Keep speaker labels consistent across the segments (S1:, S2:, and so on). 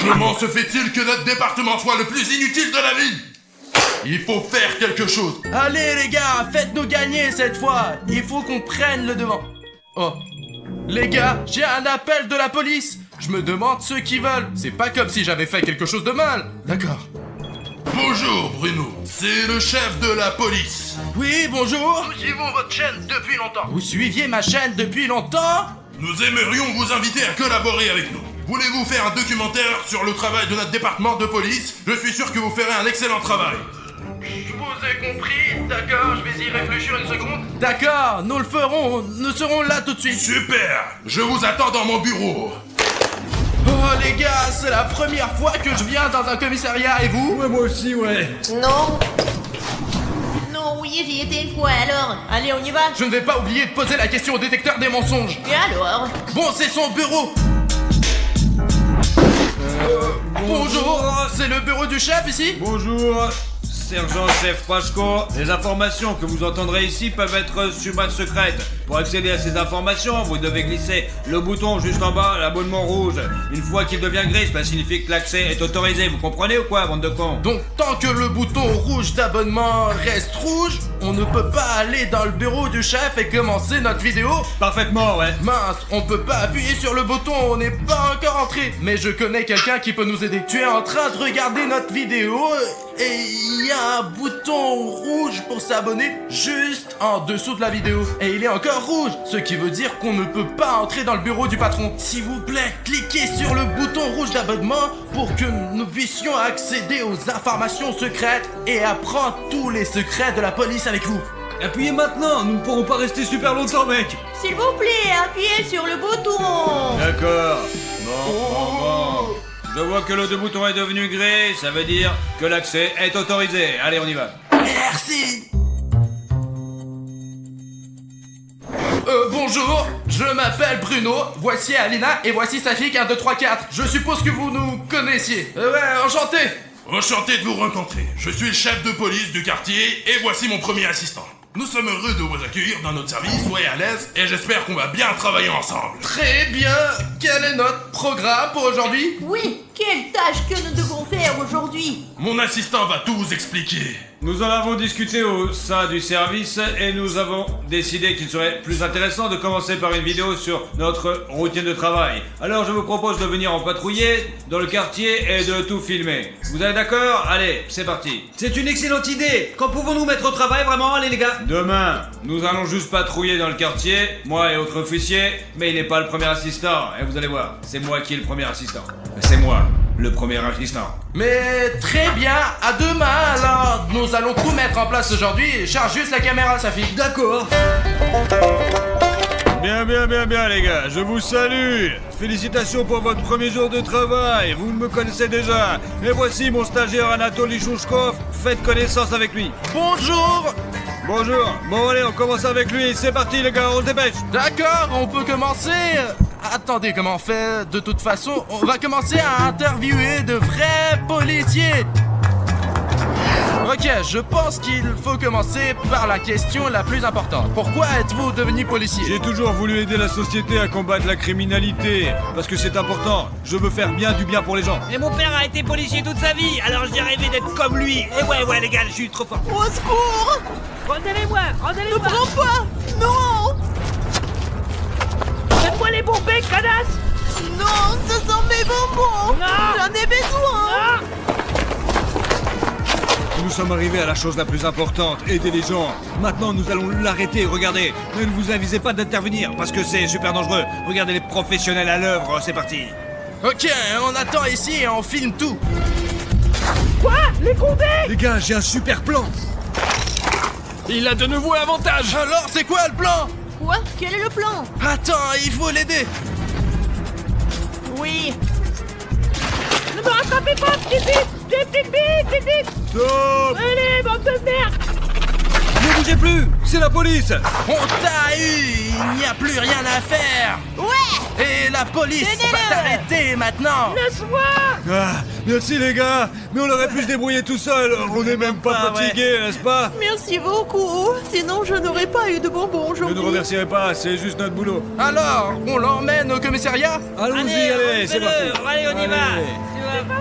S1: Comment se fait-il que notre département soit le plus inutile de la ville? Il faut faire quelque chose.
S2: Allez les gars, faites-nous gagner cette fois. Il faut qu'on prenne le devant. Oh. Les gars, j'ai un appel de la police. Je me demande ce qu'ils veulent. C'est pas comme si j'avais fait quelque chose de mal. D'accord.
S1: Bonjour Bruno, c'est le chef de la police.
S2: Oui, bonjour.
S3: Nous suivons votre chaîne depuis longtemps.
S2: Vous suiviez ma chaîne depuis longtemps?
S1: Nous aimerions vous inviter à collaborer avec nous. Voulez-vous faire un documentaire sur le travail de notre département de police? Je suis sûr que vous ferez un excellent travail.
S3: Je vous ai compris, d'accord, je vais y réfléchir une seconde.
S2: D'accord, nous le ferons. Nous serons là tout de suite.
S1: Super, je vous attends dans mon bureau.
S2: Oh les gars, c'est la première fois que je viens dans un commissariat et vous?
S4: Ouais, moi aussi, ouais.
S5: Non. Non, oui, j'y étais une fois, alors. Allez, on y va.
S2: Je ne vais pas oublier de poser la question au détecteur des mensonges.
S5: Et alors?
S2: Bon, c'est son bureau. Bonjour, c'est le bureau du chef ici?
S4: Bonjour, sergent-chef Pachko. Les informations que vous entendrez ici peuvent être secrètes. Pour accéder à ces informations, vous devez glisser le bouton juste en bas, l'abonnement rouge. Une fois qu'il devient gris, cela signifie que l'accès est autorisé. Vous comprenez ou quoi, bande de cons?
S2: Donc tant que le bouton rouge d'abonnement reste rouge, on ne peut pas aller dans le bureau du chef et commencer notre vidéo?
S4: Parfaitement, ouais.
S2: Mince, on peut pas appuyer sur le bouton, on n'est pas encore entré. Mais je connais quelqu'un qui peut nous aider. Tu es en train de regarder notre vidéo et il y a un bouton rouge pour s'abonner juste en dessous de la vidéo. Et il est encore rouge, ce qui veut dire qu'on ne peut pas entrer dans le bureau du patron. S'il vous plaît, cliquez sur le bouton rouge d'abonnement pour que nous puissions accéder aux informations secrètes et apprendre tous les secrets de la police avec vous.
S4: Appuyez maintenant, nous ne pourrons pas rester super longtemps, mec.
S5: S'il vous plaît, appuyez sur le bouton.
S4: D'accord. Bon. Je vois que le bouton est devenu gris, ça veut dire que l'accès est autorisé. Allez, on y va.
S2: Merci. Bonjour, je m'appelle Bruno, voici Alina et voici Safik 1, 2, 3, 4. Je suppose que vous nous connaissiez. Ouais, enchanté.
S1: Enchanté de vous rencontrer. Je suis le chef de police du quartier et voici mon premier assistant. Nous sommes heureux de vous accueillir dans notre service, soyez à l'aise et j'espère qu'on va bien travailler ensemble.
S2: Très bien, quel est notre programme pour aujourd'hui?
S5: Oui, quelle tâche que nous devons faire aujourd'hui?
S1: Mon assistant va tout vous expliquer.
S4: Nous en avons discuté au sein du service et nous avons décidé qu'il serait plus intéressant de commencer par une vidéo sur notre routine de travail. Alors je vous propose de venir en patrouiller dans le quartier et de tout filmer. Vous êtes d'accord? Allez, c'est parti.
S6: C'est une excellente idée. Quand pouvons-nous mettre au travail vraiment? Allez les gars.
S4: Demain, nous allons juste patrouiller dans le quartier, moi et autres officiers, mais il n'est pas le premier assistant. Et vous allez voir, c'est moi qui est le premier assistant. C'est moi, le premier assistant.
S2: Mais très bien, à demain alors. Nous allons tout mettre en place aujourd'hui. Charge juste la caméra, Safik.
S6: D'accord.
S4: Bien les gars, je vous salue. Félicitations pour votre premier jour de travail, vous me connaissez déjà. Et voici mon stagiaire Anatoly Chouchkov, faites connaissance avec lui.
S2: Bonjour.
S4: Bonjour, bon allez on commence avec lui, c'est parti les gars, on se dépêche.
S2: D'accord, on peut commencer. Attendez, comment on fait? De toute façon, on va commencer à interviewer de vrais policiers. Ok, je pense qu'il faut commencer par la question la plus importante. Pourquoi êtes-vous devenu policier?
S4: J'ai toujours voulu aider la société à combattre la criminalité, parce que c'est important, je veux faire du bien pour les gens.
S6: Et mon père a été policier toute sa vie, alors j'ai rêvé d'être comme lui. Et ouais les gars, je suis trop fort.
S5: Au secours!
S6: Rendez-les-moi.
S5: Ne prends pas! Non!
S6: Faites-moi les bombes, canasse.
S5: Non, ce sont mes bonbons!
S6: Non!
S5: J'en ai besoin!
S4: Nous sommes arrivés à la chose la plus importante, aider les gens. Maintenant nous allons l'arrêter, regardez. Ne vous avisez pas d'intervenir, parce que c'est super dangereux. Regardez les professionnels à l'œuvre, c'est parti.
S2: Ok, on attend ici et on filme tout.
S6: Quoi? Les condés?
S4: Les gars, j'ai un super plan.
S2: Il a de nouveau avantage. Alors, c'est quoi le plan?
S5: Quoi? Quel est le plan?
S2: Attends, il faut l'aider.
S5: Oui.
S6: Ne me rattrapez pas, petite bite.
S4: Stop!
S6: Allez, bande de merde.
S4: Ne bougez plus, c'est la police!
S2: On t'a eu! Il n'y a plus rien à faire!
S5: Ouais!
S2: Et la police
S5: Tenez-le!
S2: va t'arrêter maintenant!
S4: Ah, merci les gars! Mais on aurait pu se débrouiller tout seul! On n'est même pas fatigué, n'est-ce pas?
S7: Merci beaucoup. Sinon, je n'aurais pas eu de bonbons
S4: Ne
S7: aujourd'hui.
S4: nous remercierez pas, c'est juste notre boulot.
S2: Alors, on l'emmène au commissariat?
S4: Allons-y, allez, c'est parti!
S6: Allez, on y va.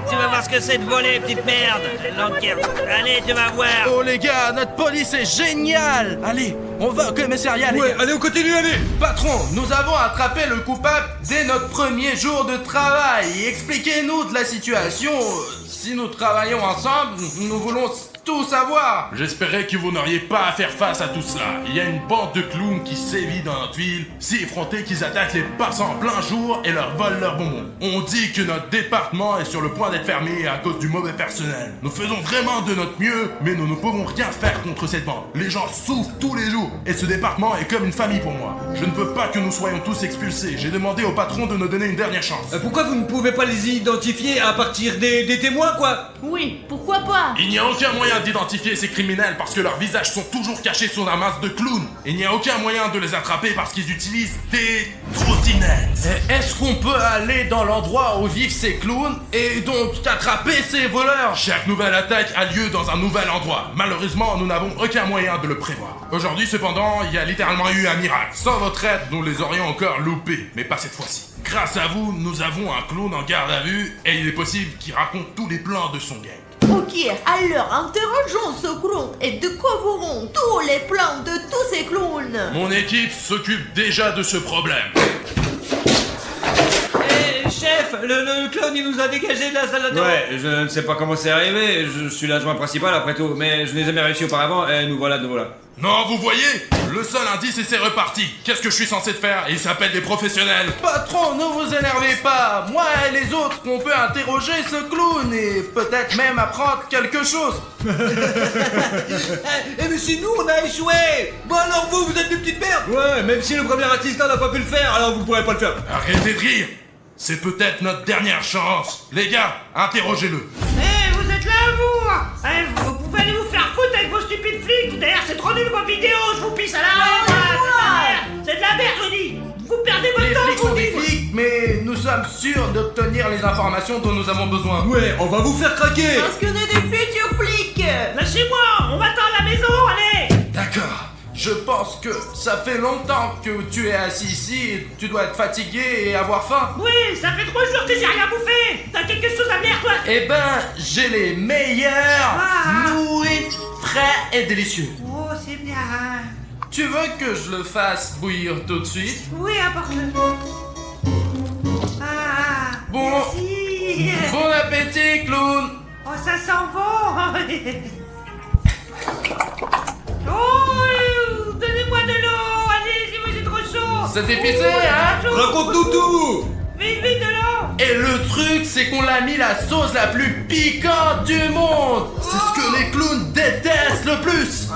S6: Tu vas voir ce que c'est de voler, petite merde. L'enquête. Allez, tu vas voir.
S2: Oh les gars, notre police est géniale! Allez, on va au commissariat les
S4: Ouais,
S2: gars!
S4: allez, on continue, allez!
S2: Patron, nous avons attrapé le coupable dès notre premier jour de travail. Expliquez-nous de la situation. Si nous travaillons ensemble, nous voulons tout savoir.
S1: J'espérais que vous n'auriez pas à faire face à tout cela. Il y a une bande de clowns qui sévit dans notre ville, si effrontés qu'ils attaquent les passants en plein jour et leur volent leurs bonbons. On dit que notre département est sur le point d'être fermé à cause du mauvais personnel. Nous faisons vraiment de notre mieux, mais nous ne pouvons rien faire contre cette bande. Les gens souffrent tous les jours, et ce département est comme une famille pour moi. Je ne veux pas que nous soyons tous expulsés. J'ai demandé au patron de nous donner une dernière chance.
S4: Pourquoi vous ne pouvez pas les identifier à partir des témoins, quoi?
S5: Oui, pourquoi pas?
S1: Il n'y a aucun moyen d'identifier ces criminels parce que leurs visages sont toujours cachés sous la masse de clowns. Il n'y a aucun moyen de les attraper parce qu'ils utilisent des trottinettes.
S2: Est-ce qu'on peut aller dans l'endroit où vivent ces clowns et donc attraper ces voleurs?
S1: Chaque nouvelle attaque a lieu dans un nouvel endroit. Malheureusement, nous n'avons aucun moyen de le prévoir. Aujourd'hui, cependant, il y a littéralement eu un miracle. Sans votre aide, nous les aurions encore loupés, mais pas cette fois-ci. Grâce à vous, nous avons un clown en garde à vue et il est possible qu'il raconte tous les plans de son gang.
S5: Ok, alors interrogeons ce clown et découvrons tous les plans de tous ces clowns.
S1: Mon équipe s'occupe déjà de ce problème.
S6: Eh, chef, le clown, il nous a dégagé de la salle d'attente.
S4: Ouais, je ne sais pas comment c'est arrivé, je suis l'adjoint principal après tout, mais je n'ai jamais réussi auparavant, et nous voilà.
S1: Non, vous voyez? Le seul indice et c'est reparti. Qu'est-ce que je suis censé faire? Ils s'appellent des professionnels.
S2: Patron, ne vous énervez pas. Moi et les autres, on peut interroger ce clown et peut-être même apprendre quelque chose.
S6: Eh, mais si nous, on a échoué. Bon alors vous êtes des petites merdes.
S4: Ouais, même si le premier assistant n'a pas pu le faire, alors vous pourrez pas le faire.
S1: Arrêtez de rire. C'est peut-être notre dernière chance. Les gars, interrogez-le.
S8: Eh, vous êtes là, vous Eh, vous pouvez aller vous faire foutre avec vos stupides flics. D'ailleurs, c'est trop nul vos vidéos, je vous pisse à la c'est de la merde, je dis. Vous perdez votre
S2: Les
S8: temps,
S2: flics
S8: je
S2: sont
S8: vous
S2: des
S8: dis.
S2: flics, mais nous sommes sûrs d'obtenir les informations dont nous avons besoin.
S4: Ouais, on va vous faire craquer.
S5: Parce qu'on est des futurs flics.
S8: Lâchez-moi, on m'attend à la maison, allez.
S2: D'accord. Je pense que ça fait longtemps que tu es assis ici, tu dois être fatigué et avoir faim.
S8: Oui, ça fait 3 jours que j'ai rien bouffé. T'as quelque chose à me dire, toi?
S2: Eh ben, j'ai les meilleurs,
S8: Ah.
S2: nourris, frais et délicieux.
S8: Oh, c'est bien.
S2: Tu veux que je le fasse bouillir tout de suite?
S8: Oui, apporte-le. Ah,
S2: Bon.
S8: merci.
S2: Bon appétit, clown!
S8: Oh, ça sent bon. Oh, donnez-moi de l'eau. Allez, moi j'ai trop chaud.
S2: C'est épicé, hein?
S8: Chaud.
S4: Raconte-nous tout.
S8: Vite, vite, de l'eau.
S2: Et le truc, c'est qu'on l'a mis la sauce la plus piquante du monde! C'est ce que les clowns détestent le plus!
S8: Oh,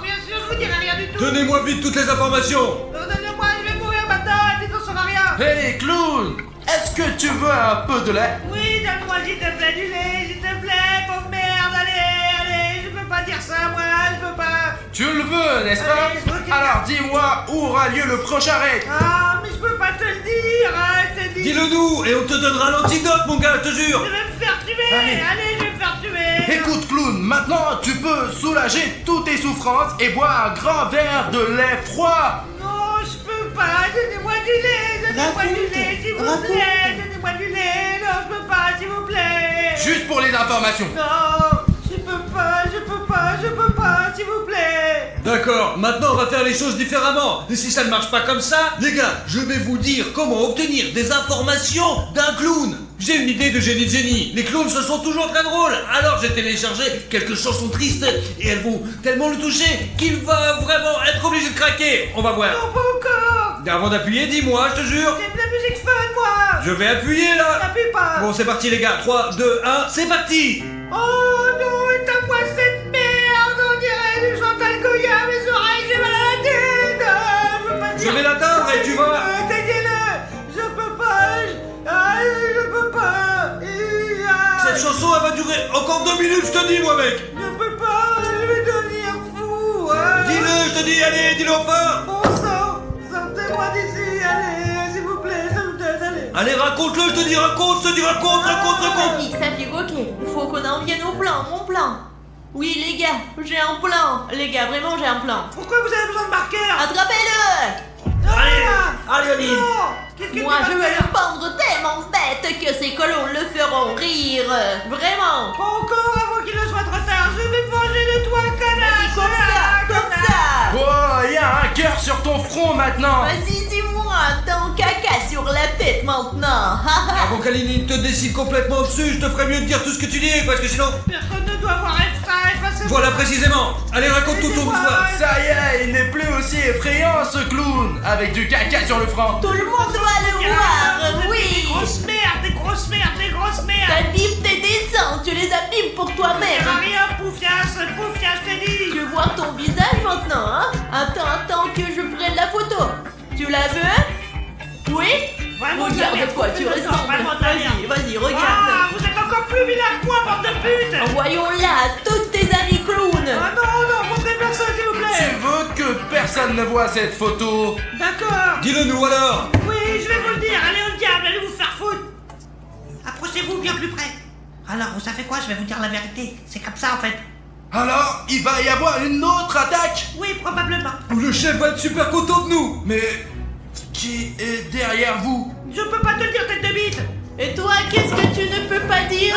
S8: bien sûr, je vous dirai rien du tout.
S4: Donnez-moi vite toutes les informations.
S8: Donnez-moi, je vais mourir maintenant. Dites-on saura rien.
S2: Hey, clown! Est-ce que tu veux un peu de lait?
S8: Oui, donne-moi s'il te plaît du lait, s'il te plaît, pauvre merde. Allez, je peux pas dire ça, moi, je peux pas.
S2: Tu le veux, n'est-ce pas?
S8: Allez, je veux qu'il-
S2: Alors dis-moi où aura lieu le prochain raid!
S8: Ah, mais je peux pas te le dire, hein, je te dis.
S4: Dis-le-nous et on te donnera l'antidote, mon gars, je te jure.
S8: Je vais me faire tuer. Allez, je vais me faire tuer.
S2: Écoute, clown, maintenant tu peux soulager toutes tes souffrances et boire un grand verre de lait froid!
S8: Non, je peux pas. Donnez-moi du lait, donnez-moi du lait, s'il vous plaît. Donnez-moi du lait. Non, je peux pas, s'il vous plaît.
S2: Juste pour les informations!
S8: Non, je peux pas, s'il vous plaît.
S4: D'accord, maintenant on va faire les choses différemment. Et si ça ne marche pas comme ça, les gars, je vais vous dire comment obtenir des informations d'un clown. J'ai une idée de génie. Les clowns, ce sont toujours très drôles. Alors j'ai téléchargé quelques chansons tristes et elles vont tellement le toucher qu'il va vraiment être obligé de craquer. On va voir.
S8: Non, pas encore.
S4: Avant d'appuyer, dis-moi, je te jure.
S8: J'aime la musique fun, moi.
S4: Je vais appuyer là.
S8: N'appuie pas.
S4: Bon, c'est parti les gars. 3, 2, 1, c'est parti.
S8: Oh non, éteins-moi cette merde. On dirait du Chantal Goya, mes oreilles, j'ai mal à la tête. Je veux pas
S4: Je
S8: dire.
S4: vais l'atteindre et tu vas...
S8: Éteignez-le. Je peux pas. Je peux pas.
S4: Cette chanson, elle va durer encore 2 minutes, je te dis, moi, mec.
S8: Je peux pas. Je vais devenir fou.
S4: Dis-le, je te te dis, allez, dis-le fort.
S8: Bon sang, sortez-moi d'ici, allez, s'il vous plaît, je vous donne, allez.
S4: Allez, raconte-le, je te dis, raconte.
S5: Nick, ça dit ok, il faut qu'on en vienne au plan, mon plan. Oui les gars, j'ai un plan. Les gars, vraiment j'ai un plan.
S8: Pourquoi vous avez besoin de marqueur?
S5: Attrapez-le!
S6: Allez, Oline.
S8: Non. Qu'est-ce que
S5: Moi
S8: tu
S5: je
S8: vas
S5: vais
S8: faire?
S5: le pendre tellement bête que ces colons le feront rire. Vraiment.
S8: Encore avant qu'il ne soit trop tard, je vais me venger de toi, connard.
S5: Comme ça.
S2: Oh, y a un cœur sur ton front maintenant.
S5: Vas-y, dis-moi, ton caca sur la tête maintenant.
S4: Avant qu'Aline te décide complètement dessus, je te ferais mieux de dire tout ce que tu dis, parce que sinon...
S8: Personne ne doit voir effacer.
S4: Voilà précisément. Allez, raconte tout ton histoire.
S2: Ça y est, il n'est plus aussi effrayant ce clown, avec du caca sur le front.
S5: Tout le monde doit le voir,
S8: Des
S5: oui.
S8: grosses merdes, des grosses merdes, des grosses merdes.
S5: T'abîmes tes dessins, tu les abîmes pour
S8: Ça
S5: toi-même.
S8: va rien, poufias, je t'ai dit.
S5: Je vois ton visage maintenant, hein. Attends que je prenne la photo. Tu la veux? Oui?
S8: Vraiment de la
S5: Regarde
S8: merde,
S5: quoi, tu
S8: vraiment
S5: ressembles.
S8: de la merde.
S5: Vas-y,
S8: Ah,
S5: regarde.
S8: vous êtes encore plus vilain que moi, bande de putes.
S5: Envoyons là à toutes tes amies clowns.
S8: Ah non, montrez personne, s'il vous
S2: Tu
S8: plaît.
S2: veux que personne ne voit cette photo?
S8: D'accord.
S4: Dis-le nous alors.
S8: Oui, je vais vous le dire. Allez au diable, allez vous faire foutre. Approchez-vous bien plus près. Alors, vous savez quoi? Je vais vous dire la vérité. C'est comme ça, en fait.
S2: Alors, il va y avoir une autre attaque?
S8: Oui, probablement.
S4: Le chef va être super content de nous.
S2: Mais qui est derrière vous?
S8: Je peux pas te le dire, tête de bite.
S5: Et toi, qu'est-ce que tu ne peux pas dire?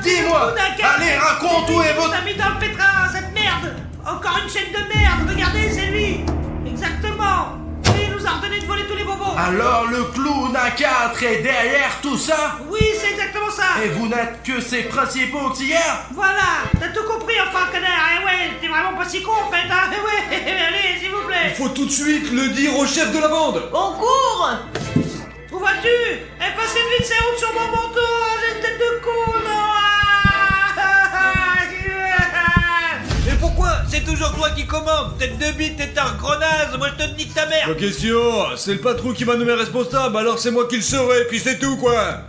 S2: Dis-moi. Allez, raconte où est
S8: votre...
S2: votre...
S8: mis dans le pétrin, cette merde. Encore une chaîne de merde. Regardez, c'est lui. Exactement. Lui, il nous a ordonné de voler tous les bonbons.
S2: Alors le clown à 4 est derrière tout ça?
S8: Oui, c'est exactement ça.
S2: Et vous n'êtes que ses principaux auxiliaires?
S8: Voilà, t'as tout compris enfin, connard. Eh ouais, t'es vraiment pas si con en fait, hein. Eh ouais, allez, s'il vous
S4: Il
S8: plaît.
S4: faut tout de suite le dire au chef de la bande.
S5: On court.
S8: Où vas-tu? Effacez vite ces routes sur mon manteau. J'ai une tête de con, non.
S6: Mais pourquoi? C'est toujours toi qui commande. Tête de bite, t'es un grenasse. Moi, je te nique ta mère.
S4: Pas question, c'est le patron qui m'a nommé responsable, alors c'est moi qui le serai, puis c'est tout quoi.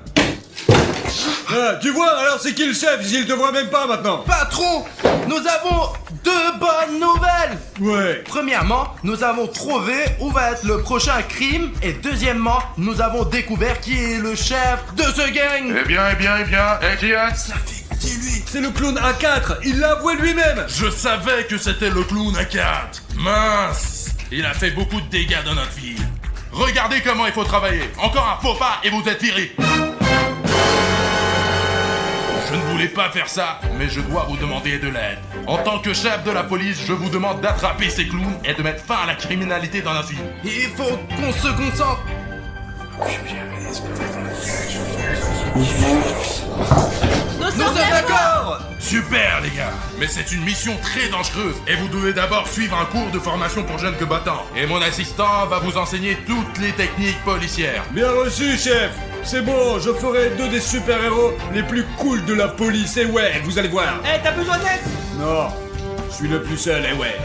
S4: Ah, tu vois, alors c'est qui le chef s'il te voit même pas maintenant?
S2: Patron, nous avons deux bonnes nouvelles.
S4: Ouais.
S2: Premièrement, nous avons trouvé où va être le prochain crime. Et deuxièmement, nous avons découvert qui est le chef de ce gang.
S1: Eh bien, et qui est?
S2: Ça fait que c'est lui.
S4: C'est le clown A4, il l'a avoué lui-même.
S1: Je savais que c'était le clown à 4. Mince, il a fait beaucoup de dégâts dans notre ville. Regardez comment il faut travailler. Encore un faux pas et vous êtes viré. Je ne voulais pas faire ça, mais je dois vous demander de l'aide. En tant que chef de la police, je vous demande d'attraper ces clowns et de mettre fin à la criminalité dans notre ville.
S2: Il faut qu'on se concentre.
S5: Nous
S2: Nous
S5: sommes
S2: sommes d'accord.
S1: Super les gars, mais c'est une mission très dangereuse et vous devez d'abord suivre un cours de formation pour jeunes combattants. Et mon assistant va vous enseigner toutes les techniques policières.
S4: Bien reçu, chef. C'est bon, je ferai 2 des super-héros les plus cool de la police, et ouais, vous allez voir.
S6: Eh, t'as besoin d'aide?
S4: Non, je suis le plus seul, et ouais.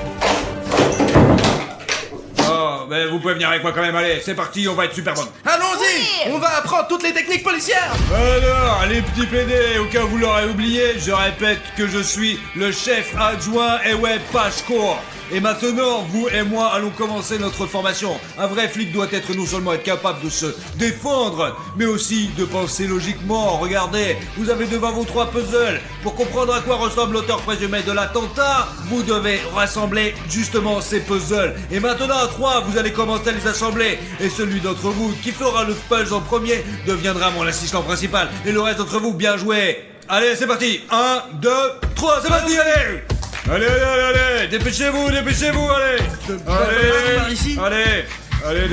S4: Oh, mais vous pouvez venir avec moi quand même, allez, c'est parti, on va être super bon.
S2: Allons-y.
S5: Oui.
S2: On va apprendre toutes les techniques policières.
S4: Alors, les petits PD, au cas où vous l'aurez oublié, je répète que je suis le chef adjoint, et ouais, Pashko. Et maintenant, vous et moi allons commencer notre formation. Un vrai flic doit être non seulement être capable de se défendre, mais aussi de penser logiquement. Regardez, vous avez devant vous 3 puzzles. Pour comprendre à quoi ressemble l'auteur présumé de l'attentat, vous devez rassembler justement ces puzzles. Et maintenant, à 3, vous allez commencer à les assembler. Et celui d'entre vous qui fera le puzzle en premier deviendra mon assistant principal. Et le reste d'entre vous, bien joué. Allez, c'est parti. 1, 2, 3, c'est parti, allez! Allez, dépêchez-vous, allez!
S2: par ici.
S4: Allez,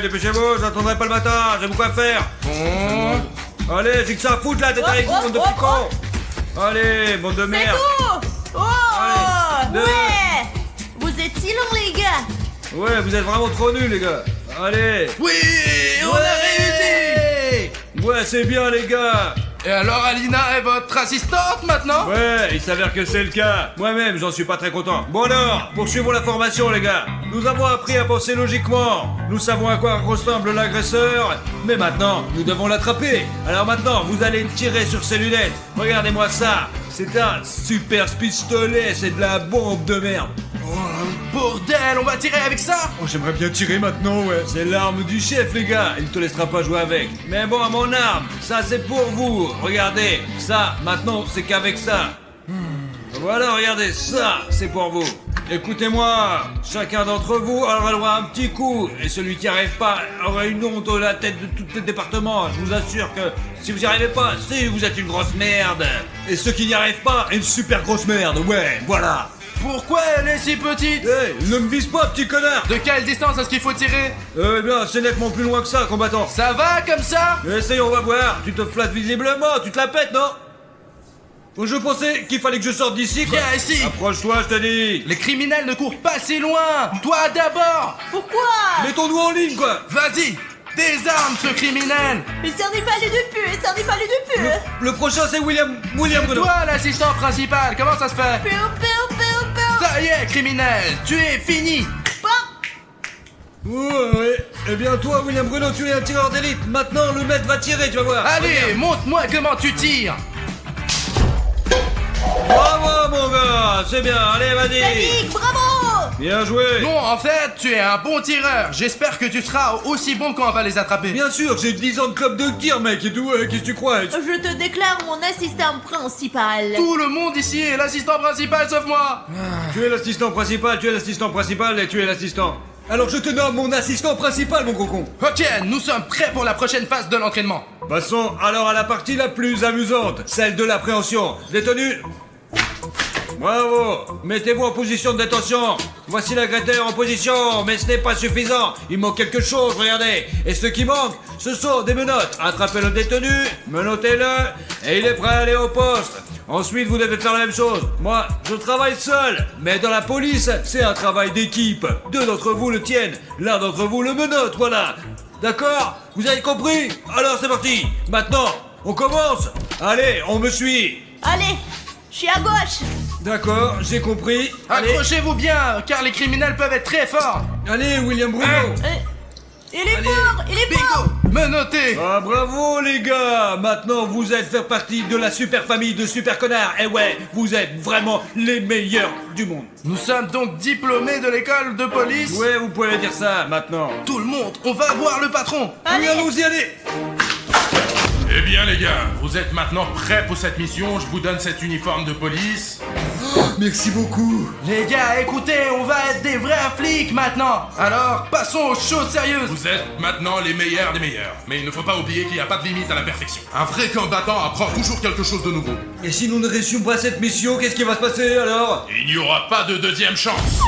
S4: dépêchez-vous, j'attendrai pas le matin, j'ai beaucoup à faire.
S2: Bon.
S4: Allez, j'ai que ça à foutre là, d'être avec vous, bande de picons. Allez, bande de
S5: C'est
S4: merde.
S5: tout. Oh.
S4: Allez, deux.
S5: Ouais. Vous êtes si longs les gars.
S4: Ouais, vous êtes vraiment trop nuls, les gars. Allez.
S2: Oui, on a réussi.
S4: Ouais, c'est bien, les gars.
S2: Et alors Alina est votre assistante maintenant?
S4: Ouais, il s'avère que c'est le cas. Moi-même, j'en suis pas très content. Bon alors, poursuivons la formation, les gars. Nous avons appris à penser logiquement. Nous savons à quoi ressemble l'agresseur. Mais maintenant, nous devons l'attraper. Alors maintenant, vous allez tirer sur ses lunettes. Regardez-moi ça. C'est un super pistolet, c'est de la bombe de merde.
S2: Bordel, on va tirer avec ça?
S4: Oh, j'aimerais bien tirer maintenant, ouais. C'est l'arme du chef, les gars. Il ne te laissera pas jouer avec. Mais bon, mon arme, ça c'est pour vous. Regardez, ça, maintenant, c'est qu'avec ça. Voilà, regardez, ça, c'est pour vous. Écoutez-moi, chacun d'entre vous aura le droit à un petit coup. Et celui qui n'y arrive pas aura une honte à la tête de tout le département. Je vous assure que si vous n'y arrivez pas, si vous êtes une grosse merde. Et ceux qui n'y arrivent pas, une super grosse merde, ouais, voilà.
S2: Pourquoi elle est si petite?
S4: Hey, ne me vise pas, petit connard.
S2: De quelle distance est-ce qu'il faut tirer?
S4: Eh bien, c'est nettement plus loin que ça, combattant.
S2: Ça va comme ça?
S4: Essaye, on va voir. Tu te flattes visiblement, tu te la pètes, non? Je pensais qu'il fallait que je sorte d'ici, quoi.
S2: Viens ici.
S4: Approche-toi, je te dis.
S2: Les criminels ne courent pas si loin. Toi d'abord.
S5: Pourquoi?
S4: Mettons-nous en ligne, quoi.
S2: Vas-y, désarme ce criminel.
S5: Mais c'en est pas les deux pu, c'en est pas les deux pu.
S4: Le prochain, c'est William Bruno.
S2: Toi l'assistant principal, comment ça se fait?
S5: Piu, piu, piu, piu.
S2: Ça y est, criminel, tu es fini.
S4: Ouais. Eh bien, toi, William Bruno, tu es un tireur d'élite. Maintenant, le maître va tirer, tu vas voir.
S2: Allez, montre-moi comment tu tires.
S4: Bravo, mon gars. C'est bien, allez, vas-y.
S5: Yannick, bravo.
S4: Bien joué.
S2: Non, en fait, tu es un bon tireur. J'espère que tu seras aussi bon quand on va les attraper.
S4: Bien sûr, j'ai 10 ans de club de tir, mec, et tout, qu'est-ce que tu crois?
S5: Je te déclare mon assistant principal.
S2: Tout le monde ici est l'assistant principal sauf moi.
S4: Tu es l'assistant principal, tu es l'assistant principal, et tu es l'assistant. Alors je te nomme mon assistant principal, mon cocon.
S2: Ok, nous sommes prêts pour la prochaine phase de l'entraînement.
S4: Passons alors à la partie la plus amusante, celle de l'appréhension. Détenu. Bravo. Mettez-vous en position de détention. Voici l'agresseur en position, mais ce n'est pas suffisant. Il manque quelque chose, regardez. Et ce qui manque, ce sont des menottes. Attrapez le détenu, menottez-le, et il est prêt à aller au poste. Ensuite, vous devez faire la même chose. Moi, je travaille seul, mais dans la police, c'est un travail d'équipe. 2 d'entre vous le tiennent, l'un d'entre vous le menotte, voilà. D'accord? Vous avez compris? Alors c'est parti. Maintenant, on commence. Allez, on me suit.
S5: Allez, je suis à gauche.
S4: D'accord, j'ai compris. Allez,
S2: Accrochez-vous bien, car les criminels peuvent être très forts.
S4: allez, William Bruno.
S5: Il est
S4: Allez,
S5: fort, il est fort.
S2: Menottez.
S4: Ah, bravo les gars. Maintenant, vous êtes faire partie de la super famille de super connards. Et ouais, vous êtes vraiment les meilleurs du monde.
S2: Nous sommes donc diplômés de l'école de police.
S4: Ouais, vous pouvez dire ça maintenant.
S2: Tout le monde, on va voir le patron.
S4: Oui, allons-y, allez.
S1: Eh bien les gars, vous êtes maintenant prêts pour cette mission, je vous donne cet uniforme de police.
S4: Merci beaucoup.
S2: Les gars, écoutez, on va être des vrais flics maintenant. Alors, passons aux choses sérieuses.
S1: Vous êtes maintenant les meilleurs des meilleurs. Mais il ne faut pas oublier qu'il n'y a pas de limite à la perfection. Un vrai combattant apprend toujours quelque chose de nouveau.
S4: Et si nous ne réussissons pas cette mission, qu'est-ce qui va se passer alors?
S1: Il n'y aura pas de deuxième chance.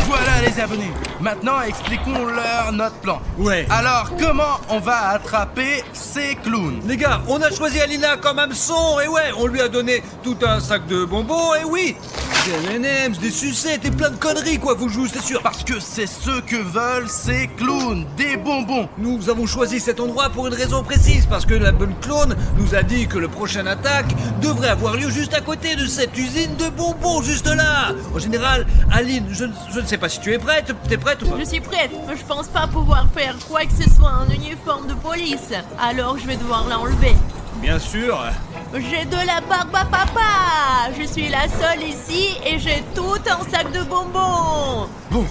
S2: Voilà les abonnés. Maintenant, expliquons-leur notre plan.
S4: Ouais.
S2: Alors, comment on va attraper ces clowns?
S4: Les gars, on a choisi Alina comme hameçon, et ouais, on lui a donné tout un sac de bonbons, et oui, des M&M's, des sucettes et plein de conneries, quoi, vous jouez, c'est sûr.
S2: Parce que c'est ce que veulent ces clowns, des bonbons.
S4: Nous avons choisi cet endroit pour une raison précise, parce que la bonne clone nous a dit que le prochain attaque devrait avoir lieu juste à côté de cette usine de bonbons, juste là. En général, Aline, je ne sais pas si tu es prête, t'es prête ou pas?
S5: Je suis prête, mais je pense pas pouvoir faire quoi que ce soit en uniforme de police. Alors je vais devoir l'enlever.
S4: Bien sûr.
S5: J'ai de la barbe à papa. Je suis la seule ici et j'ai tout un sac de bonbons.
S2: Bon,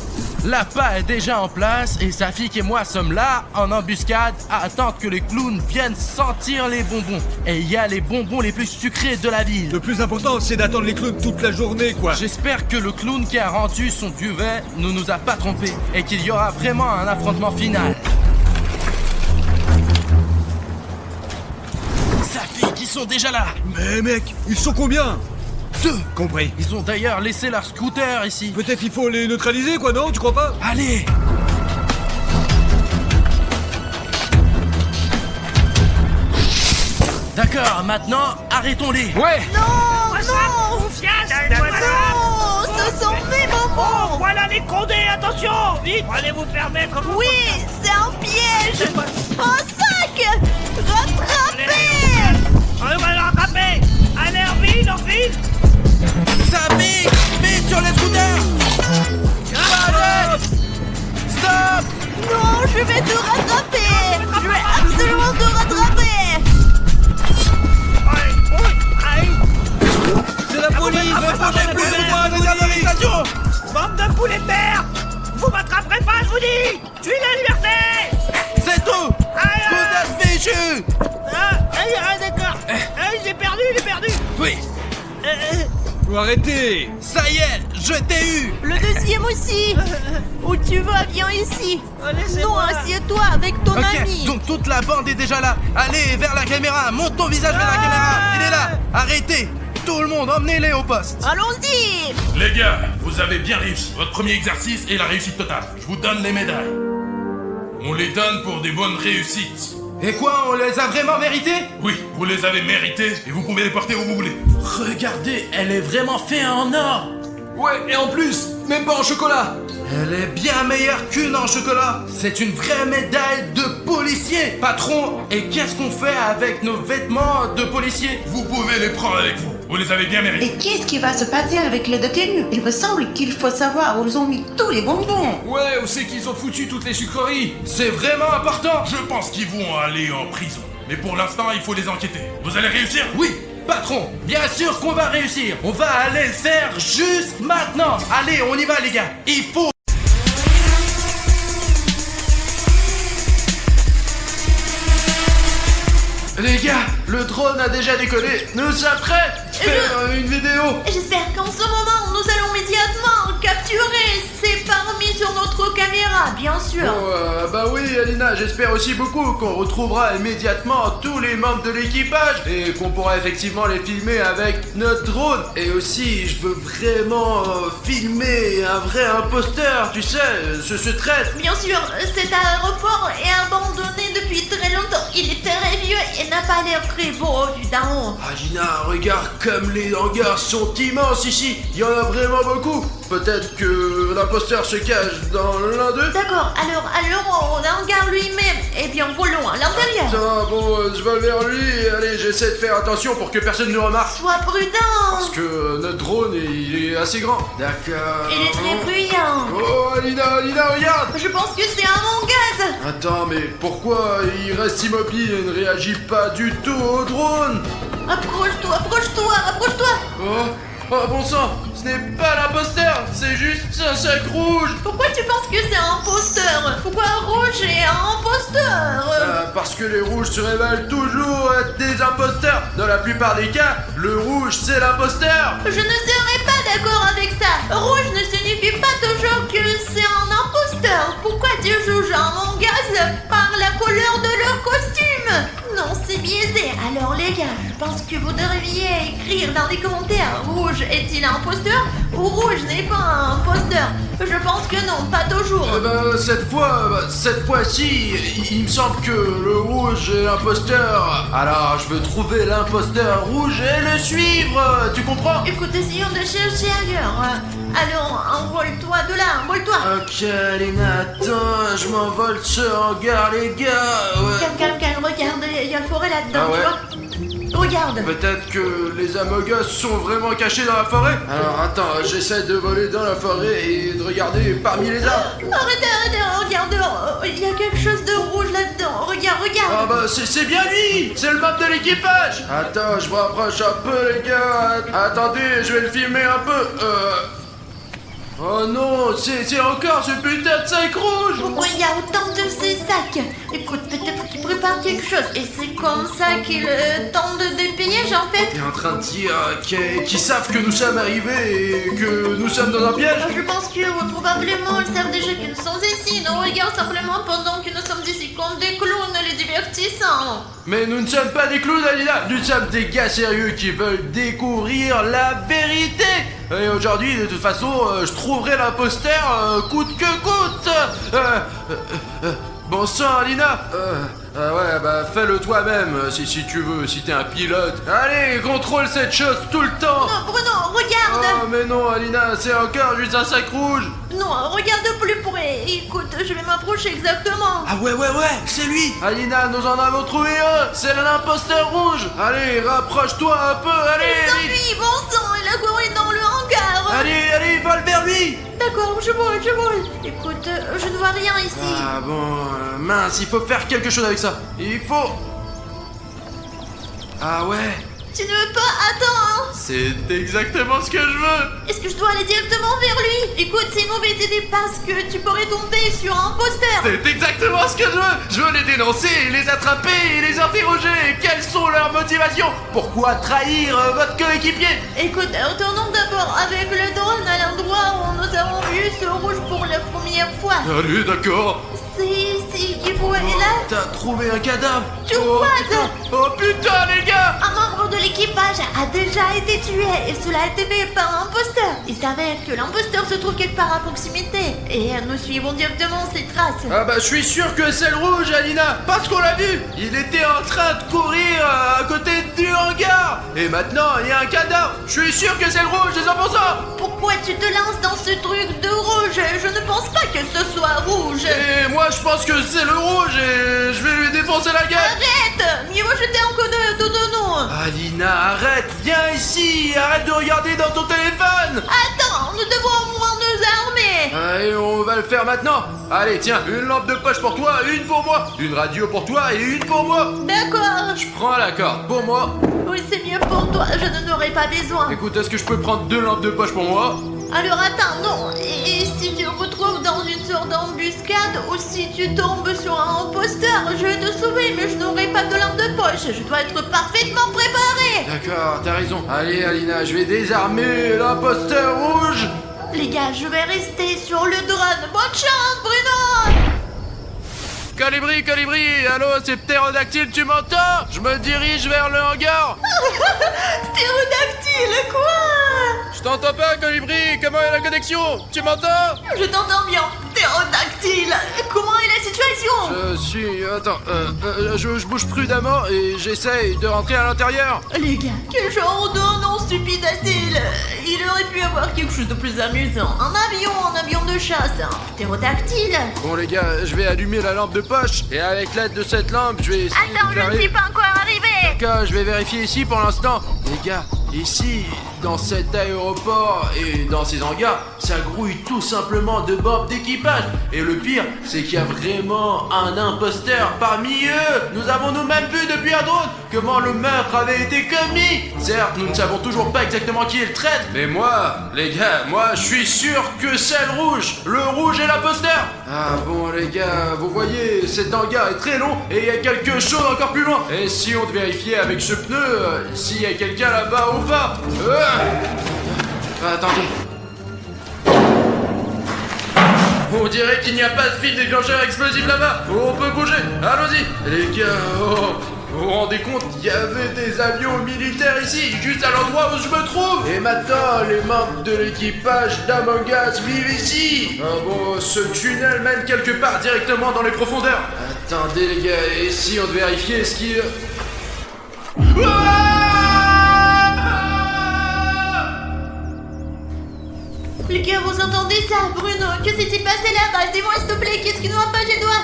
S2: l'appât est déjà en place et Safik et moi sommes là, en embuscade, à attendre que les clowns viennent sentir les bonbons. Et il y a les bonbons les plus sucrés de la ville.
S4: Le plus important, c'est d'attendre les clowns toute la journée, quoi.
S2: J'espère que le clown qui a rendu son duvet ne nous a pas trompés et qu'il y aura vraiment un affrontement final. Safik, ils sont déjà là.
S4: Mais mec, ils sont combien?
S2: 2.
S4: Compris.
S2: Ils ont d'ailleurs laissé leur scooter ici.
S4: Peut-être il faut les neutraliser, quoi, non? Tu crois pas?
S2: Allez. D'accord, maintenant, arrêtons-les. Ouais.
S5: Non,
S8: Ça
S5: non,
S8: bouffe, donne-moi ça.
S5: non, ce sont mes
S8: Oh,
S5: bonbons.
S8: voilà les condés, attention. Vite, allez vous faire mettre vos...
S5: Oui, c'est un piège. Un sac. Rattrapez.
S8: On va le rattraper. Allez, en vite.
S2: Safik, vite sur les scooters. Arrête. Stop.
S5: Non, je vais te rattraper. Je vais absolument te rattraper.
S8: Aïe. boulet de merde! Vous m'attraperez pas, je vous dis! Je suis la liberté!
S2: C'est tout.
S8: Aïe,
S2: Vous êtes fichus.
S8: d'accord! J'ai perdu!
S2: Oui,
S4: Faut arrêter.
S2: ça y est, je t'ai eu.
S7: Le deuxième aussi. Où tu vas, viens ici.
S8: Laissez-moi.
S7: Non, assieds-toi avec ton ami.
S2: Ok, donc toute la bande est déjà là. Allez, vers la caméra, monte ton visage vers la caméra. Il est là. Arrêtez. Tout le monde, emmenez-les au poste.
S7: Allons-y.
S1: Les gars, vous avez bien réussi. Votre premier exercice est la réussite totale. Je vous donne les médailles. On les donne pour des bonnes réussites.
S2: Et quoi, on les a vraiment mérités?
S1: Oui, vous les avez mérités et vous pouvez les porter où vous voulez.
S2: Regardez, elle est vraiment faite en or.
S9: Ouais, et en plus, même pas en chocolat.
S2: Elle est bien meilleure qu'une en chocolat. C'est une vraie médaille de policier. Patron, et qu'est-ce qu'on fait avec nos vêtements de policier?
S1: Vous pouvez les prendre avec vous. Vous les avez bien mérités.
S10: Et qu'est-ce qui va se passer avec les détenus? Il me semble qu'il faut savoir où ils ont mis tous les bonbons.
S9: Ouais, où c'est qu'ils ont foutu toutes les sucreries?
S2: C'est vraiment important.
S1: Je pense qu'ils vont aller en prison. Mais pour l'instant, il faut les enquêter. Vous allez réussir?
S2: Oui, patron, bien sûr qu'on va réussir. On va aller le faire juste maintenant. Allez, on y va les gars. Il faut... Les gars, le drone a déjà décollé. Nous sommes prêts. Faire une vidéo.
S5: J'espère qu'en ce moment, nous allons immédiatement capturer ces parmi sur notre caméra, bien sûr.
S2: Bah oui, Alina, j'espère aussi beaucoup qu'on retrouvera immédiatement tous les membres de l'équipage et qu'on pourra effectivement les filmer avec notre drone. Et aussi, je veux vraiment filmer un vrai imposteur, tu sais, ce traître.
S5: Bien sûr, cet aéroport est abandonné depuis très longtemps. Il est très vieux et n'a pas l'air très beau vu d'en haut.
S2: Alina, regarde comme les hangars sont immenses ici. Il y en a vraiment beaucoup. Peut-être que l'imposteur se cache dans l'un d'eux.
S5: D'accord, alors on hangar lui-même. Eh bien, volons à l'intérieur.
S2: Attends, bon, je vais vers lui. Allez, j'essaie de faire attention pour que personne ne remarque.
S5: Sois prudent.
S2: Parce que notre drone, il est assez grand. D'accord.
S5: Il est très bruyant.
S2: Oh, Alina, regarde.
S5: Je pense que c'est un mangaz.
S2: Attends, mais pourquoi il reste immobile et ne réagit pas du tout au drone?
S5: Approche-toi.
S2: Oh, bon sang, ce n'est pas l'imposteur, c'est juste un sac rouge.
S5: Pourquoi tu penses que c'est un imposteur? Pourquoi Rouge est un imposteur?
S2: Parce que les rouges se révèlent toujours être des imposteurs. Dans la plupart des cas, le rouge c'est l'imposteur.
S5: Je ne serais pas d'accord avec ça. Rouge ne signifie pas toujours que c'est un imposteur. Pourquoi tu juges un mangaz par la couleur de leur costume? Non, c'est biaisé. Alors les gars, je pense que vous devriez écrire dans les commentaires: Rouge est-il un imposteur ou Rouge n'est pas un imposteur? Je pense que non, pas toujours.
S2: Cette fois-ci, il me semble que le rouge est l'imposteur. Alors, je veux trouver l'imposteur rouge et le suivre. Tu comprends?
S5: Écoute, essayons de chercher ailleurs. Alors, envole-toi de là, envole-toi.
S2: Ok, Alina, attends, je m'envole ce hangar, les gars. Ouais.
S5: Calme, regarde, il y a le forêt là-dedans,
S2: Ah ouais?
S5: tu vois? Regarde.
S2: Peut-être que les Amogos sont vraiment cachés dans la forêt. Alors attends, j'essaie de voler dans la forêt et de regarder parmi les arbres.
S5: Arrête, regarde, il y a quelque chose de rouge là-dedans. Regarde.
S2: Ah bah c'est bien lui. C'est le membre de l'équipage. Attends, je me rapproche un peu les gars. Attendez, je vais le filmer un peu. Oh non, c'est encore ce putain de sac rouge.
S5: Pourquoi il y a autant de ces sacs? Écoute, peut-être qu'ils préparent quelque chose et c'est comme ça qu'ils tentent de piège en fait.
S2: T'es en train de dire qu'ils savent que nous sommes arrivés et que nous sommes dans un piège?
S5: Je pense que probablement ils savent déjà que nous sommes ici. Nous regardent simplement pendant que nous sommes ici comme des clowns les divertissant.
S2: Mais nous ne sommes pas des clowns, Alina. Nous sommes des gars sérieux qui veulent découvrir la vérité. Et aujourd'hui, de toute façon, je trouverai l'imposteur coûte que coûte. Bon sang, Alina. Ouais, bah fais-le toi-même si tu veux, si t'es un pilote. Allez, contrôle cette chose tout le temps.
S5: Non, Bruno, regarde.
S2: Oh, mais non, Alina, c'est encore juste un sac rouge.
S5: Non, regarde de plus près. Écoute, je vais m'approcher exactement.
S2: Ah ouais, c'est lui. Alina, nous en avons trouvé un. C'est l'imposteur rouge. Allez, rapproche-toi un peu, allez.
S5: C'est lui, bon sang, il a couru dans le hangar.
S2: Allez, vole vers lui.
S5: D'accord, je vole. Écoute, je ne vois rien ici.
S2: Ah bon, mince, il faut faire quelque chose avec ça. Il faut... Ah ouais,
S5: Tu ne veux pas? Attends, hein.
S2: C'est exactement ce que je veux.
S5: Est-ce que je dois aller directement vers lui? Écoute, c'est une mauvaise idée parce que tu pourrais tomber sur un imposteur.
S2: C'est exactement ce que je veux. Je veux les dénoncer, les attraper et les interroger. Quelles sont leurs motivations? Pourquoi trahir votre coéquipier?
S5: Écoute, retournons d'abord avec le drone à l'endroit où nous avons vu ce rouge pour la première fois.
S2: Allez, d'accord.
S5: C'est ici qu'il faut aller là.
S2: T'as trouvé un cadavre?
S5: Tu
S2: oh,
S5: quoi,
S2: putain. Oh putain, les gars!
S5: Un membre de l'équipage a déjà été tué et cela a été fait par un imposteur. Il s'avère que l'imposteur se trouve quelque part à proximité et nous suivons directement ses traces.
S2: Ah bah je suis sûr que c'est le rouge, Alina, parce qu'on l'a vu. Il était en train de courir à côté du hangar. Et maintenant, il y a un cadavre. Je suis sûr que c'est le rouge, c'est 100%.
S5: Pourquoi tu te lances dans ce truc de rouge? Je ne pense pas que ce soit rouge.
S2: Et moi je pense que c'est le rouge et je vais lui défoncer la gueule.
S5: Arrête! Mieux vaut jeter un coup de nous.
S2: Alina, arrête, viens ici, arrête de regarder dans ton téléphone.
S5: Attends, nous devons au moins nous armer.
S2: Allez, on va le faire maintenant. Allez, tiens, une lampe de poche pour toi, une pour moi. Une radio pour toi et une pour moi.
S5: D'accord.
S2: Je prends la corde pour moi.
S5: Oui, c'est mieux pour toi, je n'en aurai pas besoin.
S2: Écoute, est-ce que je peux prendre 2 lampes de poche pour moi?
S5: Alors attends, non. Et si tu te retrouves dans une sorte d'embuscade ou si tu tombes sur un imposteur, je vais te sauver, mais je n'aurai pas de lampe de poche. Je dois être parfaitement préparé.
S2: D'accord, t'as raison. Allez, Alina, je vais désarmer l'imposteur rouge.
S5: Les gars, je vais rester sur le drone. Bonne chance, Bruno.
S2: Colibri, allô, c'est Ptérodactyle, tu m'entends? Je me dirige vers le hangar.
S5: Ptérodactyle, quoi?
S2: Je t'entends pas, Colibri, comment est la connexion? Tu m'entends?
S5: Je t'entends bien. Ptérodactyle, comment est la situation?
S2: Je suis... Attends, je bouge prudemment et j'essaye de rentrer à l'intérieur.
S5: Les gars, quel genre de nom stupide a-t-il? Il aurait pu avoir quelque chose de plus amusant. Un avion de chasse, un ptérodactyle.
S2: Bon les gars, je vais allumer la lampe de poche et avec l'aide de cette lampe, je vais essayer
S5: Attends,
S2: de
S5: je ne suis pas encore arrivé.
S2: D'accord, je vais vérifier ici pour l'instant. Les gars, ici, dans cet aéroport et dans ces hangars, ça grouille tout simplement de bombes d'équipage. Et le pire, c'est qu'il y a vraiment un imposteur parmi eux. Nous avons nous-mêmes vu depuis un drone comment le meurtre avait été commis. Certes, nous ne savons toujours pas exactement qui est le traître, mais moi, les gars, moi, je suis sûr que c'est le rouge. Le rouge est l'imposteur. Ah bon, les gars, vous voyez, cet hangar est très long et il y a quelque chose encore plus loin. Et si on vérifiait avec ce pneu, s'il y a quelqu'un là-bas ou pas. Attendez. On dirait qu'il n'y a pas de fil déclencheur explosif là-bas. On peut bouger. Allons-y. Les gars, vous vous rendez compte, il y avait des avions militaires ici, juste à l'endroit où je me trouve. Et maintenant, les membres de l'équipage d'Among Us vivent ici. Ah bon, ce tunnel mène quelque part directement dans les profondeurs. Attendez les gars, et si on devait vérifier ce qui...
S5: Les gars, vous entendez ça, Bruno? Que s'est-il passé là-bas? Dis-moi s'il te plaît, qu'est-ce qui nous a pas chez toi?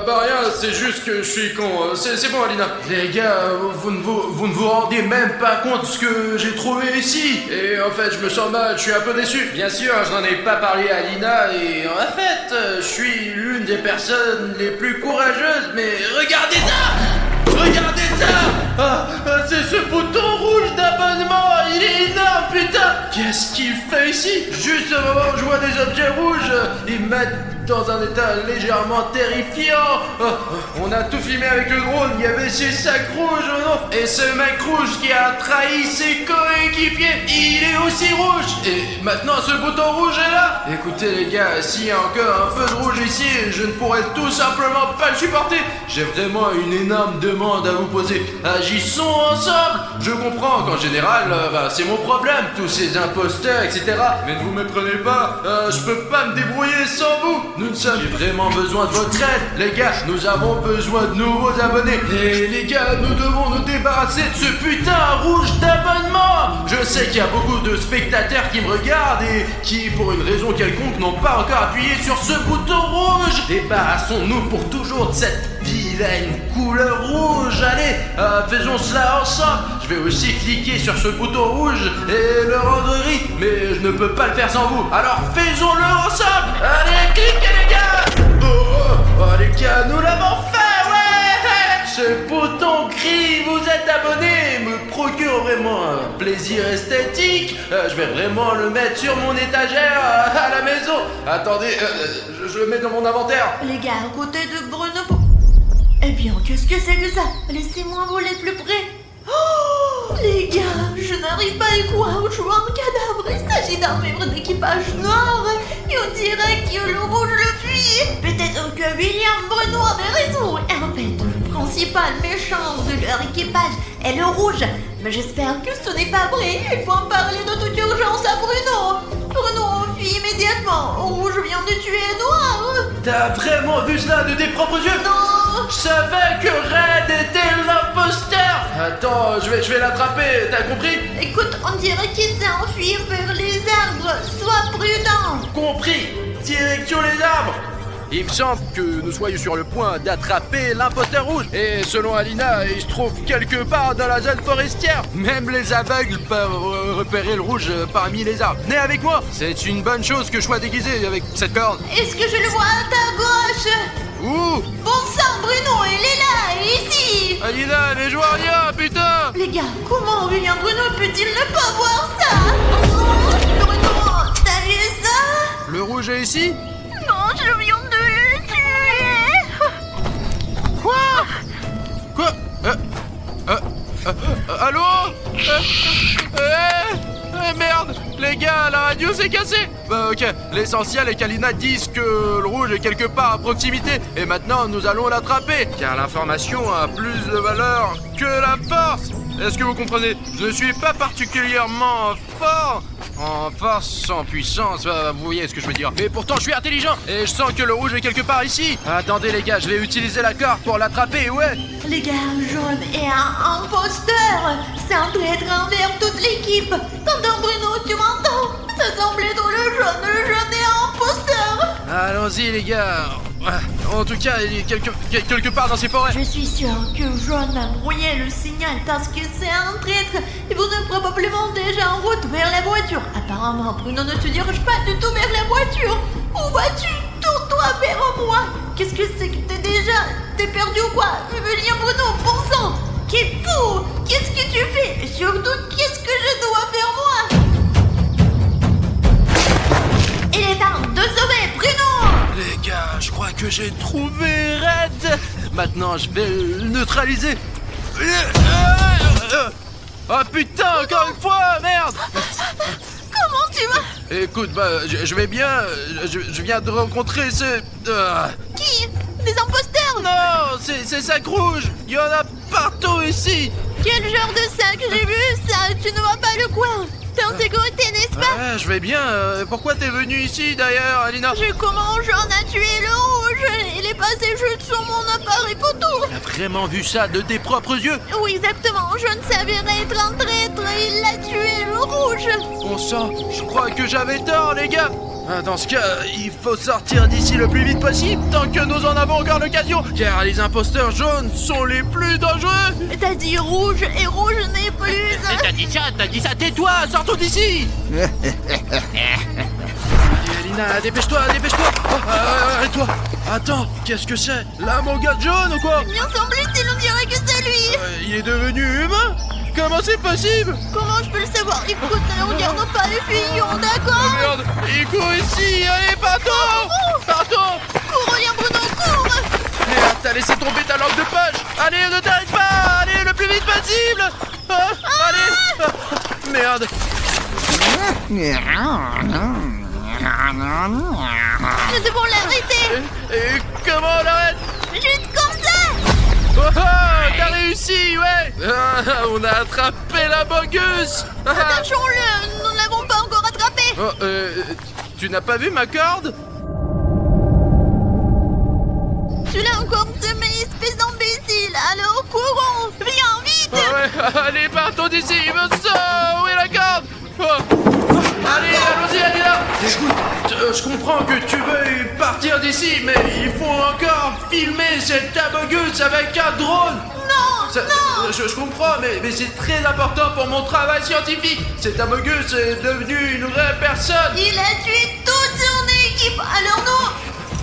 S2: Bah rien, c'est juste que je suis con. C'est bon, Alina. Les gars, vous ne vous rendez même pas compte de ce que j'ai trouvé ici. Et en fait, je me sens mal, je suis un peu déçu. Bien sûr, je n'en ai pas parlé à Alina et en fait, je suis l'une des personnes les plus courageuses, mais regardez ça! Regardez ça! C'est ce bouton rouge d'abonnement! Il est énorme, putain! Qu'est-ce qu'il fait ici? Juste au moment où je vois des objets rouges, ils me mettent dans un état légèrement terrifiant. On a tout filmé avec le drone, il y avait ces sacs rouges, non? Et ce mec rouge qui a trahi ses coéquipiers, il est aussi rouge! Et maintenant ce bouton rouge est là! Écoutez les gars, s'il y a encore un peu de rouge ici, je ne pourrais tout simplement pas le supporter. J'ai vraiment une énorme demande à vous poser. Agissons ensemble! Je comprends qu'en général, c'est mon problème, tous ces imposteurs, etc. Mais ne vous méprenez pas, je peux pas me débrouiller sans vous. J'ai vraiment besoin de votre aide, les gars. Nous avons besoin de nouveaux abonnés. Et les gars, nous devons nous débarrasser de ce putain rouge d'abonnement. Je sais qu'il y a beaucoup de spectateurs qui me regardent et qui, pour une raison quelconque, n'ont pas encore appuyé sur ce bouton rouge. Débarrassons-nous pour toujours de cette vilaine couleur rouge. Allez, faisons cela ensemble. Je vais aussi cliquer sur ce bouton rouge et le rendre gris, mais je ne peux pas le faire sans vous. Alors faisons-le ensemble. Allez, cliquez les gars. Oh les gars, nous l'avons fait, ouais. Ce bouton gris, vous êtes abonné, me plaisir esthétique. Je vais vraiment le mettre sur mon étagère à la maison. Attendez, je le mets dans mon inventaire.
S5: Les gars, à côté de Bruno... Eh bien, qu'est-ce que c'est que ça? Laissez-moi voler plus près. Oh, les gars, je n'arrive pas à y croire. Je vois un cadavre. Il s'agit d'un membre d'équipage noir. Et on dirait que le rouge le fuit. Peut-être que William Bruno avait raison. Et en fait, le principal méchant de leur équipage est le rouge. Mais j'espère que ce n'est pas vrai. Il faut en parler de toute urgence à Bruno. Bruno fuit immédiatement. Rouge vient de tuer Noir.
S2: T'as vraiment vu cela de tes propres yeux?
S5: Non.
S2: Je savais que Red était l'imposteur. Attends, je vais l'attraper, t'as compris?
S5: Écoute, on dirait qu'il s'est enfui vers les arbres. Sois prudent.
S2: Compris. Direction les arbres. Il me semble que nous soyons sur le point d'attraper l'imposteur rouge. Et selon Alina, il se trouve quelque part dans la zone forestière. Même les aveugles peuvent repérer le rouge parmi les arbres. Venez avec moi. C'est une bonne chose que je sois déguisé avec cette corne.
S5: Est-ce que je le vois à ta gauche?
S2: Ouh!
S5: Bon sang, Bruno, il est là, ici.
S2: Alina, mais je vois rien, putain!
S5: Les gars, comment William Bruno peut-il ne pas voir ça? Oh, Bruno, t'as vu ça?
S2: Le rouge est ici?
S5: Non, je viens de le tuer.
S2: Quoi? Allô? Merde! Les gars, la radio s'est cassée! Bah ok, l'essentiel est qu'Alina dise que le rouge est quelque part à proximité. Et maintenant, nous allons l'attraper. Car l'information a plus de valeur que la force! Est-ce que vous comprenez? Je ne suis pas particulièrement fort en force, en puissance, vous voyez ce que je veux dire. Mais pourtant, je suis intelligent et je sens que le rouge est quelque part ici. Attendez les gars, je vais utiliser la corde pour l'attraper, ouais.
S5: Les gars, jaune est un imposteur. C'est un traître envers toute l'équipe. Tonton Bruno, tu m'entends? Ça semble être le jaune est un imposteur.
S2: Allons-y les gars. En tout cas, il est quelque part dans ces forêts.
S5: Je suis sûr que Jaune a brouillé le signal parce que c'est un traître. Et vous êtes probablement déjà en route vers la voiture. Apparemment, Bruno ne se dirige pas du tout vers la voiture. Où vas-tu? Tourne-toi vers moi. Qu'est-ce que c'est que t'es perdu ou quoi? William Bruno, bon sang. Qu'est fou? Qu'est-ce que tu fais? Et surtout, qu'est-ce que je dois faire moi? Il est temps de sauver Bruno.
S2: Les gars, je crois que j'ai trouvé Red. Maintenant, je vais le neutraliser. Oh putain, encore une fois, merde.
S5: Comment tu vas?
S2: Écoute, bah, je vais bien. Je viens de rencontrer ce...
S5: Qui? Des imposteurs?
S2: Non, c'est sac rouge. Il y en a partout ici.
S5: Quel genre de sac? J'ai vu ça. Tu ne vois pas le coin. T'es en sécurité, n'est-ce pas?
S2: Ouais, je vais bien. Pourquoi t'es venu ici, d'ailleurs, Alina?
S5: Comment Jaune a tué le rouge? Il est passé juste sur mon appareil photo.
S2: T'as vraiment vu ça de tes propres yeux?
S5: Oui, exactement. Jaune s'avérait être un traître et il a tué le rouge.
S2: Bon sang, je crois que j'avais tort, les gars. Dans ce cas, il faut sortir d'ici le plus vite possible, tant que nous en avons encore l'occasion, car les imposteurs jaunes sont les plus dangereux.
S5: T'as dit rouge, et rouge n'est plus...
S2: T'as dit ça, tais-toi, sortons d'ici. Allez, Alina, dépêche-toi. Et toi, attends, qu'est-ce que c'est? Là, mon gars jaune ou quoi?
S5: Bien semble-t-il, on dirait que c'est lui.
S2: Il est devenu humain? Comment c'est possible?
S5: Comment je peux le savoir? Écoute, ne regardons pas les fillons, d'accord?
S2: Oh merde, il court ici, allez, partons.
S5: Cours, William Bruno, cours.
S2: Merde, t'as laissé tomber ta langue de poche. Allez, ne t'arrête pas, allez, le plus vite possible. Allez. Merde.
S5: Nous devons l'arrêter.
S2: Et comment on l'arrête?
S5: Juste comme ça.
S2: Oh, t'as réussi, ouais. On a attrapé la bogus.
S5: Attachons-le, nous ne l'avons pas encore attrapé.
S2: Oh, tu n'as pas vu ma corde?
S5: Tu l'as encore semé, espèce d'imbécile. Alors courons. Viens, vite.
S2: Ouais, allez, partons d'ici. Où est la corde? Allez, allons-y, Alina. Écoute, je comprends que tu veuilles partir d'ici, mais il faut encore filmer cette abogus avec un drone.
S5: Non.
S2: Je comprends, mais c'est très important pour mon travail scientifique. Cet abogus est devenu une vraie personne.
S5: Il a tué toute son équipe. Alors nous...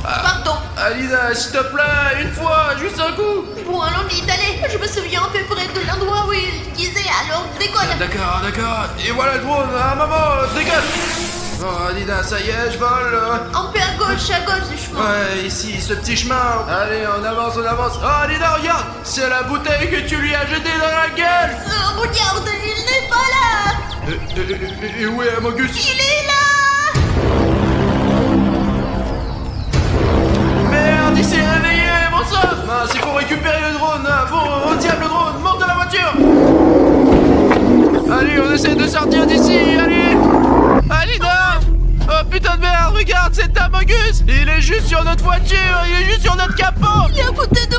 S5: Pardon.
S2: Alida, s'il te plaît, une fois, juste un coup.
S5: Bon, allons vite, allez. Je me souviens à peu près de l'endroit où il disait, alors décolle.
S2: D'accord. Et voilà le drone. Ah, maman, décolle. Oh, Alida, ça y est, je vole.
S5: Un peu à gauche du chemin.
S2: Ouais, ici, ce petit chemin. Allez, on avance. Oh, Alida, regarde. C'est la bouteille que tu lui as jetée dans la gueule.
S5: Oh, regarde, il n'est pas là.
S2: Et où est Amogus?
S5: Il est là.
S2: Merde, il s'est réveillé, bon sang. Mince, il faut récupérer le drone. Bon, au diable le drone, monte dans la voiture. Allez, on essaie de sortir d'ici, allez. Alida. Oh putain de merde, regarde, c'est Amogus. Il est juste sur notre voiture, il est juste sur notre capot.
S5: Il est à côté de